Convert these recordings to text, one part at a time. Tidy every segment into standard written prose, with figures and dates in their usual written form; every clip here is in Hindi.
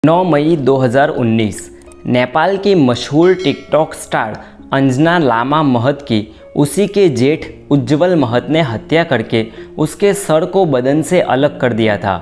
9 मई 2019 नेपाल की मशहूर टिकटॉक स्टार अंजना लामा महत की उसी के जेठ उज्जवल महत ने हत्या करके उसके सर को बदन से अलग कर दिया था।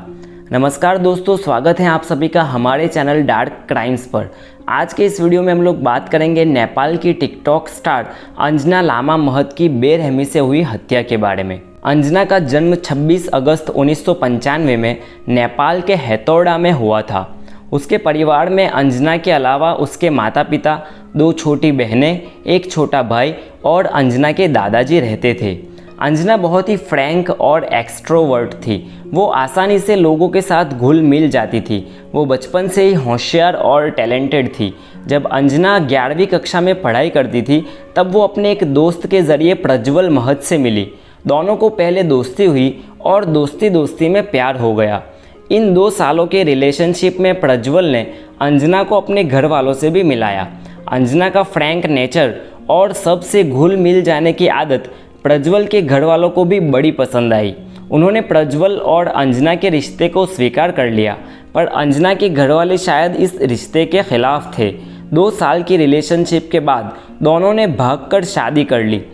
नमस्कार दोस्तों, स्वागत है आप सभी का हमारे चैनल डार्क क्राइम्स पर। आज के इस वीडियो में हम लोग बात करेंगे नेपाल की टिकटॉक स्टार अंजना लामा महत की बेरहमी से हुई हत्या के बारे में। अंजना का जन्म 26 अगस्त 1995 में नेपाल के हेतौड़ा में हुआ था। उसके परिवार में अंजना के अलावा उसके माता पिता, 2 छोटी बहनें, 1 छोटा भाई और अंजना के दादाजी रहते थे। अंजना बहुत ही फ्रैंक और एक्सट्रोवर्ट थी। वो आसानी से लोगों के साथ घुल मिल जाती थी। वो बचपन से ही होशियार और टैलेंटेड थी। जब अंजना 11वीं कक्षा में पढ़ाई करती थी तब वो अपने एक दोस्त के ज़रिए प्रज्वल महत से मिली। दोनों को पहले दोस्ती हुई और दोस्ती में प्यार हो गया। इन 2 सालों के रिलेशनशिप में प्रज्वल ने अंजना को अपने घर वालों से भी मिलाया। अंजना का फ्रैंक नेचर और सबसे घुल मिल जाने की आदत प्रज्वल के घर वालों को भी बड़ी पसंद आई। उन्होंने प्रज्वल और अंजना के रिश्ते को स्वीकार कर लिया, पर अंजना के घर वाले शायद इस रिश्ते के खिलाफ थे। 2 साल की रिलेशनशिप के बाद दोनों ने भागकर शादी कर ली।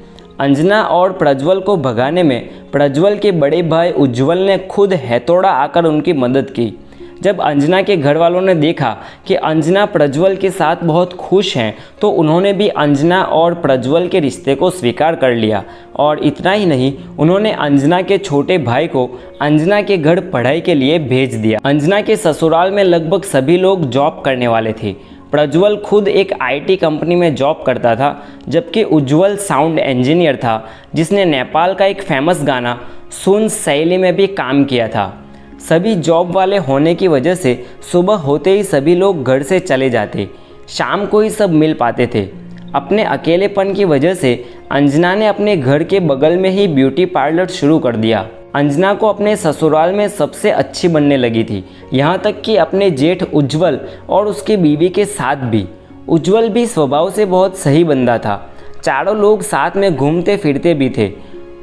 अंजना और प्रज्वल को भगाने में प्रज्वल के बड़े भाई उज्जवल ने खुद हेतौड़ा आकर उनकी मदद की। जब अंजना के घर वालों ने देखा कि अंजना प्रज्वल के साथ बहुत खुश हैं, तो उन्होंने भी अंजना और प्रज्वल के रिश्ते को स्वीकार कर लिया। और इतना ही नहीं, उन्होंने अंजना के छोटे भाई को अंजना के घर पढ़ाई के लिए भेज दिया। अंजना के ससुराल में लगभग सभी लोग जॉब करने वाले थे। प्रज्वल खुद एक आईटी कंपनी में जॉब करता था, जबकि उज्जवल साउंड इंजीनियर था, जिसने नेपाल का एक फेमस गाना सुन शैली में भी काम किया था। सभी जॉब वाले होने की वजह से सुबह होते ही सभी लोग घर से चले जाते, शाम को ही सब मिल पाते थे। अपने अकेलेपन की वजह से अंजना ने अपने घर के बगल में ही ब्यूटी पार्लर शुरू कर दिया। अंजना को अपने ससुराल में सबसे अच्छी बनने लगी थी, यहाँ तक कि अपने जेठ उज्जवल और उसकी बीवी के साथ भी। उज्जवल भी स्वभाव से बहुत सही बंदा था। चारों लोग साथ में घूमते फिरते भी थे।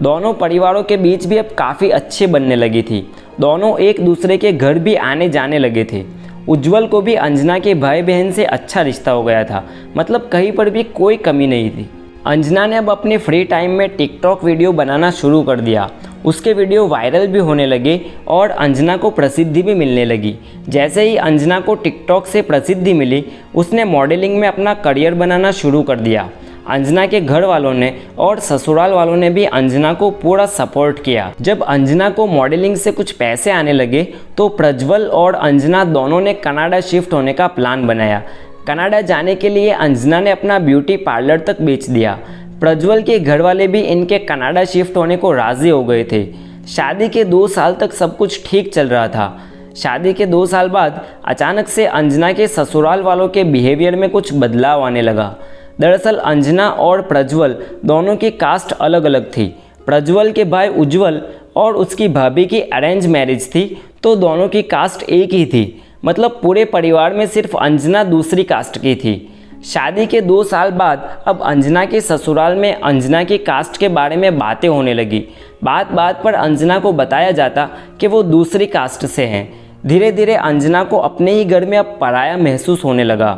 दोनों परिवारों के बीच भी अब काफ़ी अच्छे बनने लगी थी। दोनों एक दूसरे के घर भी आने जाने लगे थे। उज्जवल को भी अंजना के भाई बहन से अच्छा रिश्ता हो गया था, मतलब कहीं पर भी कोई कमी नहीं थी। अंजना ने अब अपने फ्री टाइम में टिकटॉक वीडियो बनाना शुरू कर दिया। उसके वीडियो वायरल भी होने लगे और अंजना को प्रसिद्धि भी मिलने लगी। जैसे ही अंजना को टिकटॉक से प्रसिद्धि मिली, उसने मॉडलिंग में अपना करियर बनाना शुरू कर दिया। अंजना के घर वालों ने और ससुराल वालों ने भी अंजना को पूरा सपोर्ट किया। जब अंजना को मॉडलिंग से कुछ पैसे आने लगे तो प्रज्वल और अंजना दोनों ने कनाडा शिफ्ट होने का प्लान बनाया। कनाडा जाने के लिए अंजना ने अपना ब्यूटी पार्लर तक बेच दिया। प्रज्वल के घर वाले भी इनके कनाडा शिफ्ट होने को राज़ी हो गए थे। शादी के 2 साल तक सब कुछ ठीक चल रहा था। शादी के 2 साल बाद अचानक से अंजना के ससुराल वालों के बिहेवियर में कुछ बदलाव आने लगा। दरअसल अंजना और प्रज्वल दोनों की कास्ट अलग अलग थी। प्रज्वल के भाई उज्जवल और उसकी भाभी की अरेंज मैरिज थी, तो दोनों की कास्ट एक ही थी। मतलब पूरे परिवार में सिर्फ अंजना दूसरी कास्ट की थी। शादी के 2 साल बाद अब अंजना के ससुराल में अंजना की कास्ट के बारे में बातें होने लगी। बात बात पर अंजना को बताया जाता कि वो दूसरी कास्ट से हैं। धीरे धीरे अंजना को अपने ही घर में अब पराया महसूस होने लगा।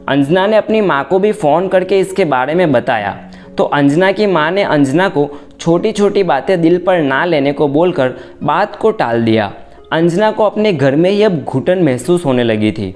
अंजना ने अपनी माँ को भी फ़ोन करके इसके बारे में बताया, तो अंजना की माँ ने अंजना को छोटी छोटी बातें दिल पर ना लेने को बोलकर बात को टाल दिया। अंजना को अपने घर में ही अब घुटन महसूस होने लगी थी।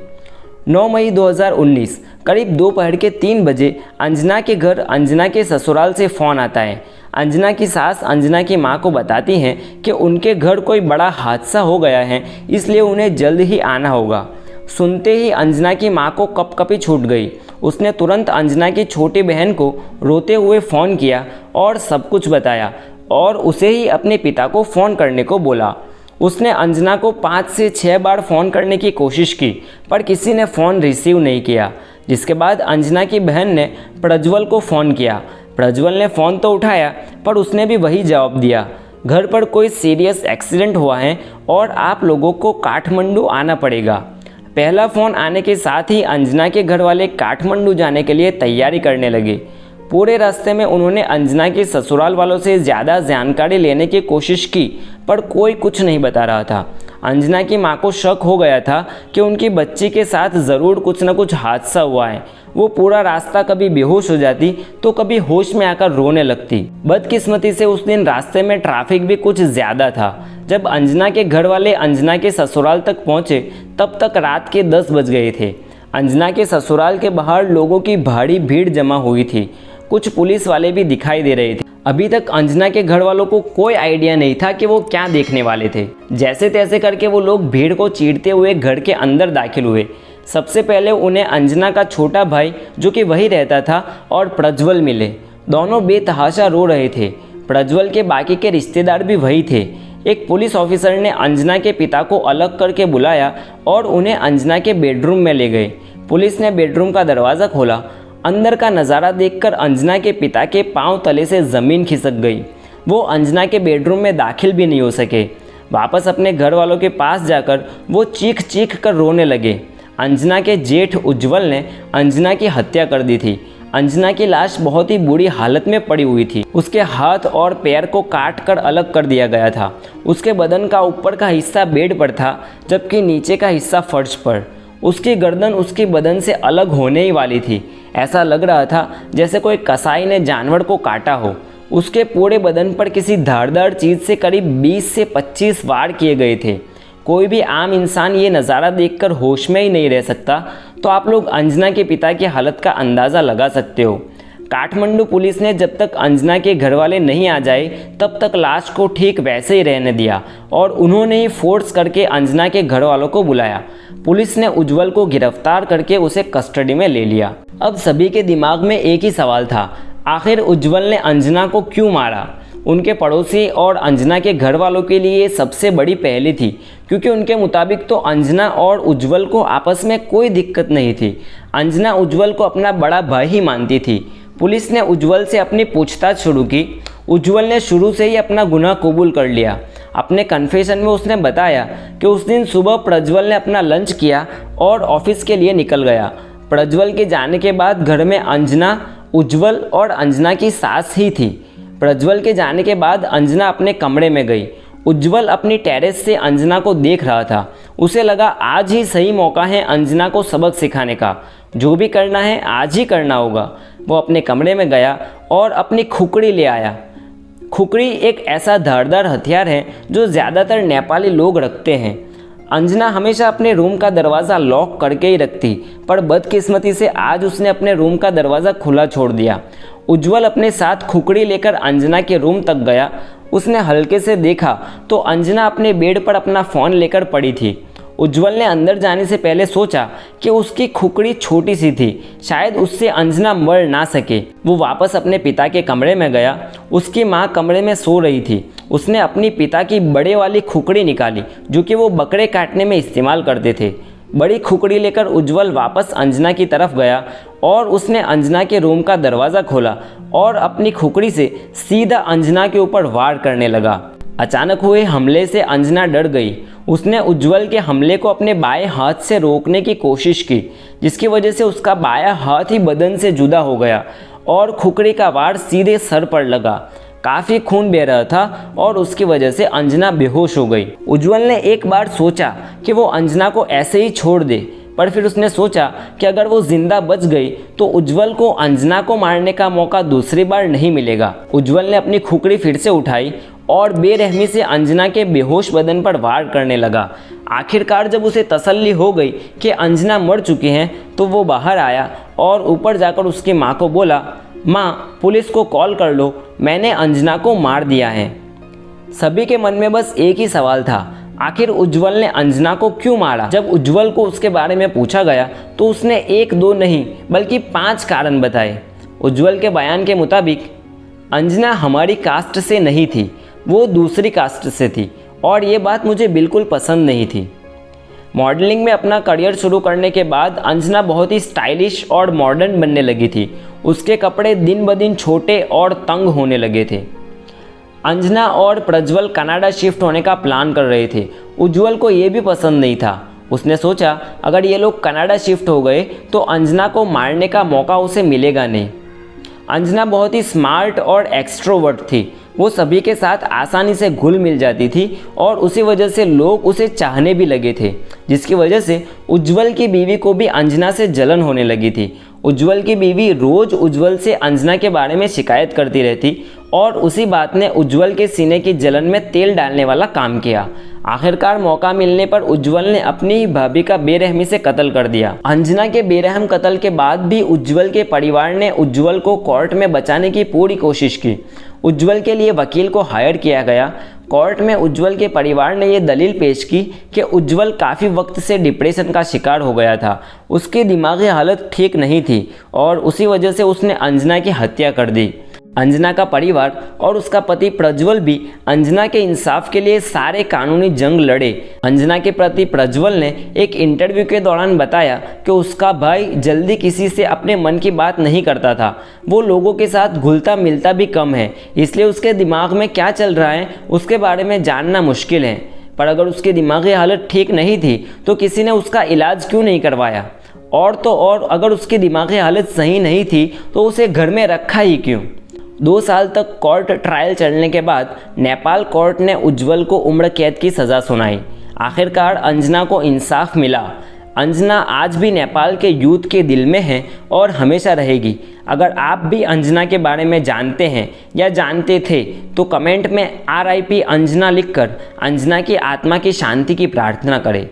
9 मई 2019 करीब दोपहर के 3 बजे अंजना के घर अंजना के ससुराल से फ़ोन आता है। अंजना की सास अंजना की मां को बताती हैं कि उनके घर कोई बड़ा हादसा हो गया है, इसलिए उन्हें जल्द ही आना होगा। सुनते ही अंजना की मां को कपकपी छूट गई। उसने तुरंत अंजना की छोटी बहन को रोते हुए फ़ोन किया और सब कुछ बताया और उसे ही अपने पिता को फ़ोन करने को बोला। उसने अंजना को 5 से 6 बार फ़ोन करने की कोशिश की, पर किसी ने फ़ोन रिसीव नहीं किया। जिसके बाद अंजना की बहन ने प्रज्वल को फ़ोन किया। प्रज्वल ने फ़ोन तो उठाया, पर उसने भी वही जवाब दिया, घर पर कोई सीरियस एक्सीडेंट हुआ है और आप लोगों को काठमांडू आना पड़ेगा। पहला फ़ोन आने के साथ ही अंजना के घर वाले काठमांडू जाने के लिए तैयारी करने लगे। पूरे रास्ते में उन्होंने अंजना के ससुराल वालों से ज़्यादा जानकारी लेने की कोशिश की, पर कोई कुछ नहीं बता रहा था। अंजना की माँ को शक हो गया था कि उनकी बच्ची के साथ ज़रूर कुछ न कुछ हादसा हुआ है। वो पूरा रास्ता कभी बेहोश हो जाती तो कभी होश में आकर रोने लगती। बदकिस्मती से उस दिन रास्ते में ट्रैफिक भी कुछ ज़्यादा था। जब अंजना के घर वाले अंजना के ससुराल तक पहुँचे तब तक रात के 10 बज गए थे। अंजना के ससुराल के बाहर लोगों की भारी भीड़ जमा हुई थी। कुछ पुलिस वाले भी दिखाई दे रहे थे। अभी तक अंजना के घर वालों को कोई आइडिया नहीं था कि वो क्या देखने वाले थे। जैसे तैसे करके वो लोग भीड़ को चीरते हुए घर के अंदर दाखिल हुए। सबसे पहले उन्हें अंजना का छोटा भाई जो कि वही रहता था और प्रज्वल मिले। दोनों बेतहाशा रो रहे थे। प्रज्वल के बाकी के रिश्तेदार भी वही थे। एक पुलिस ऑफिसर ने अंजना के पिता को अलग करके बुलाया और उन्हें अंजना के बेडरूम में ले गए। पुलिस ने बेडरूम का दरवाज़ा खोला। अंदर का नज़ारा देखकर अंजना के पिता के पांव तले से ज़मीन खिसक गई। वो अंजना के बेडरूम में दाखिल भी नहीं हो सके। वापस अपने घर वालों के पास जाकर वो चीख चीख कर रोने लगे। अंजना के जेठ उज्जवल ने अंजना की हत्या कर दी थी। अंजना की लाश बहुत ही बुरी हालत में पड़ी हुई थी। उसके हाथ और पैर को काट कर अलग कर दिया गया था। उसके बदन का ऊपर का हिस्सा बेड पर था जबकि नीचे का हिस्सा फर्श पर। उसकी गर्दन उसके बदन से अलग होने ही वाली थी। ऐसा लग रहा था जैसे कोई कसाई ने जानवर को काटा हो। उसके पूरे बदन पर किसी धारदार चीज़ से करीब 20 से 25 वार किए गए थे। कोई भी आम इंसान ये नज़ारा देखकर होश में ही नहीं रह सकता, तो आप लोग अंजना के पिता की हालत का अंदाज़ा लगा सकते हो। काठमांडू पुलिस ने जब तक अंजना के घर वाले नहीं आ जाए तब तक लाश को ठीक वैसे ही रहने दिया और उन्होंने ही फोर्स करके अंजना के घर वालों को बुलाया। पुलिस ने उज्जवल को गिरफ्तार करके उसे कस्टडी में ले लिया। अब सभी के दिमाग में एक ही सवाल था, आखिर उज्जवल ने अंजना को क्यों मारा? उनके पड़ोसी और अंजना के घर वालों के लिए सबसे बड़ी पहेली थी, क्योंकि उनके मुताबिक तो अंजना और उज्जवल को आपस में कोई दिक्कत नहीं थी। अंजना उज्जवल को अपना बड़ा भाई ही मानती थी। पुलिस ने उज्जवल से अपनी पूछताछ शुरू की। उज्जवल ने शुरू से ही अपना गुनाह कबूल कर लिया। अपने कन्फेशन में उसने बताया कि उस दिन सुबह प्रज्वल ने अपना लंच किया और ऑफिस के लिए निकल गया। प्रज्वल के जाने के बाद घर में अंजना, उज्जवल और अंजना की सास ही थी। प्रज्वल के जाने के बाद अंजना अपने कमरे में गई। उज्जवल अपनी टेरेस से अंजना को देख रहा था। उसे लगा आज ही सही मौका है अंजना को सबक सिखाने का। जो भी करना है आज ही करना होगा। वो अपने कमरे में गया और अपनी खुकड़ी ले आया। खुकड़ी एक ऐसा धारदार हथियार है जो ज़्यादातर नेपाली लोग रखते हैं। अंजना हमेशा अपने रूम का दरवाज़ा लॉक करके ही रखती, पर बदकिस्मती से आज उसने अपने रूम का दरवाज़ा खुला छोड़ दिया। उज्जवल अपने साथ खुकड़ी लेकर अंजना के रूम तक गया। उसने हल्के से देखा तो अंजना अपने बेड पर अपना फ़ोन लेकर पड़ी थी। उज्जवल ने अंदर जाने से पहले सोचा कि उसकी खुकड़ी छोटी सी थी, शायद उससे अंजना मर ना सके। वो वापस अपने पिता के कमरे में गया। उसकी माँ कमरे में सो रही थी। उसने अपनी पिता की बड़े वाली खुकड़ी निकाली जो कि वो बकरे काटने में इस्तेमाल करते थे। बड़ी खुकड़ी लेकर उज्जवल वापस अंजना की तरफ गया और उसने अंजना के रूम का दरवाज़ा खोला और अपनी खुकड़ी से सीधा अंजना के ऊपर वार करने लगा। अचानक हुए हमले से अंजना डर गई। उसने उज्जवल के हमले को अपने बाएं हाथ से रोकने की कोशिश की, जिसकी वजह से उसका बायां हाथ ही बदन से जुदा हो गया और खुकड़ी का वार सीधे सर पर लगा। काफ़ी खून बह रहा था और उसकी वजह से अंजना बेहोश हो गई। उज्जवल ने एक बार सोचा कि वो अंजना को ऐसे ही छोड़ दे, पर फिर उसने सोचा कि अगर वो जिंदा बच गई तो उज्जवल को अंजना को मारने का मौका दूसरी बार नहीं मिलेगा। उज्जवल ने अपनी खुकड़ी फिर से उठाई और बेरहमी से अंजना के बेहोश बदन पर वार करने लगा। आखिरकार जब उसे तसल्ली हो गई कि अंजना मर चुकी हैं तो वो बाहर आया और ऊपर जाकर उसकी माँ को बोला, माँ पुलिस को कॉल कर लो, मैंने अंजना को मार दिया है। सभी के मन में बस एक ही सवाल था, आखिर उज्जवल ने अंजना को क्यों मारा? जब उज्जवल को उसके बारे में पूछा गया तो उसने 1-2 नहीं बल्कि 5 कारण बताए। उज्जवल के बयान के मुताबिक अंजना हमारी कास्ट से नहीं थी, वो दूसरी कास्ट से थी और ये बात मुझे बिल्कुल पसंद नहीं थी। मॉडलिंग में अपना करियर शुरू करने के बाद अंजना बहुत ही स्टाइलिश और मॉडर्न बनने लगी थी। उसके कपड़े दिन ब दिन छोटे और तंग होने लगे थे। अंजना और प्रज्वल कनाडा शिफ्ट होने का प्लान कर रहे थे। उज्जवल को ये भी पसंद नहीं था। उसने सोचा अगर ये लोग कनाडा शिफ्ट हो गए तो अंजना को मारने का मौका उसे मिलेगा नहीं। अंजना बहुत ही स्मार्ट और एक्सट्रोवर्ट थी, वो सभी के साथ आसानी से घुल मिल जाती थी और उसी वजह से लोग उसे चाहने भी लगे थे, जिसकी वजह से उज्ज्वल की बीवी को भी अंजना से जलन होने लगी थी। उज्ज्वल की बीवी रोज उज्ज्वल से अंजना के बारे में शिकायत करती रहती और उसी बात ने उज्ज्वल के सीने की जलन में तेल डालने वाला काम किया। आखिरकार मौका मिलने पर उज्ज्वल ने अपनी ही भाभी का बेरहमी से कत्ल कर दिया। अंजना के बेरहम कत्ल के बाद भी उज्ज्वल के परिवार ने उज्ज्वल को कोर्ट में बचाने की पूरी कोशिश की। उज्ज्वल के लिए वकील को हायर किया गया। कोर्ट में उज्ज्वल के परिवार ने यह दलील पेश की कि उज्ज्वल काफ़ी वक्त से डिप्रेशन का शिकार हो गया था, उसकी दिमागी हालत ठीक नहीं थी और उसी वजह से उसने अंजना की हत्या कर दी। अंजना का परिवार और उसका पति प्रज्वल भी अंजना के इंसाफ के लिए सारे कानूनी जंग लड़े। अंजना के प्रति प्रज्वल ने एक इंटरव्यू के दौरान बताया कि उसका भाई जल्दी किसी से अपने मन की बात नहीं करता था, वो लोगों के साथ घुलता मिलता भी कम है, इसलिए उसके दिमाग में क्या चल रहा है उसके बारे में जानना मुश्किल है। पर अगर उसकी दिमागी हालत ठीक नहीं थी तो किसी ने उसका इलाज क्यों नहीं करवाया? और तो और अगर उसकी दिमागी हालत सही नहीं थी तो उसे घर में रखा ही क्यों? 2 साल तक कोर्ट ट्रायल चलने के बाद नेपाल कोर्ट ने उज्ज्वल को उम्र कैद की सज़ा सुनाई। आखिरकार अंजना को इंसाफ मिला। अंजना आज भी नेपाल के यूथ के दिल में है और हमेशा रहेगी। अगर आप भी अंजना के बारे में जानते हैं या जानते थे तो कमेंट में RIP अंजना लिखकर अंजना की आत्मा की शांति की प्रार्थना करें।